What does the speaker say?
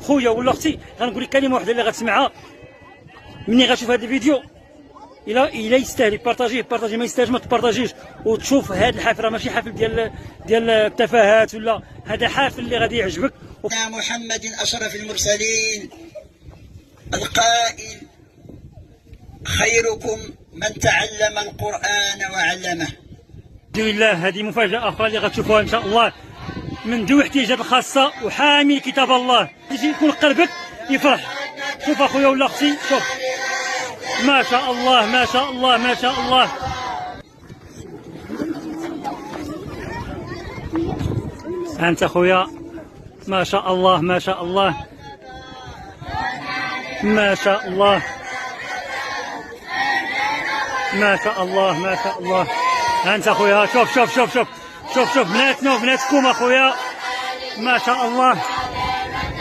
خويا ولا اختي، غنقول لك كلمه واحده اللي غتسمعها مني غتشوف هذا الفيديو، الا يستاهل بارطاجيه، ما يستاهلش ما تبارطاجيش. وتشوف هذا الحفل راه ماشي حفل ديال التفاهات، ولا هذا حافل اللي غادي يعجبك. محمد أشرف المرسلين القائل: خيركم من تعلم القرآن وعلمه. الحمد لله، هذه مفاجأة أخرى اللي غتشوفوها إن شاء الله من ذوي الاحتياجات الخاصة وحامي كتاب الله، يجي يكون قلبك يفرح. شوف أخويا ولا أختي، شوف ما شاء الله ما شاء الله ما شاء الله. أنت أخويا ما شاء الله ما شاء الله ما شاء الله ما شاء الله ما شاء الله. أنت أخويا شوف شوف شوف شوف شوف شوف بناتنا وبناتكم أخويا ما شاء الله.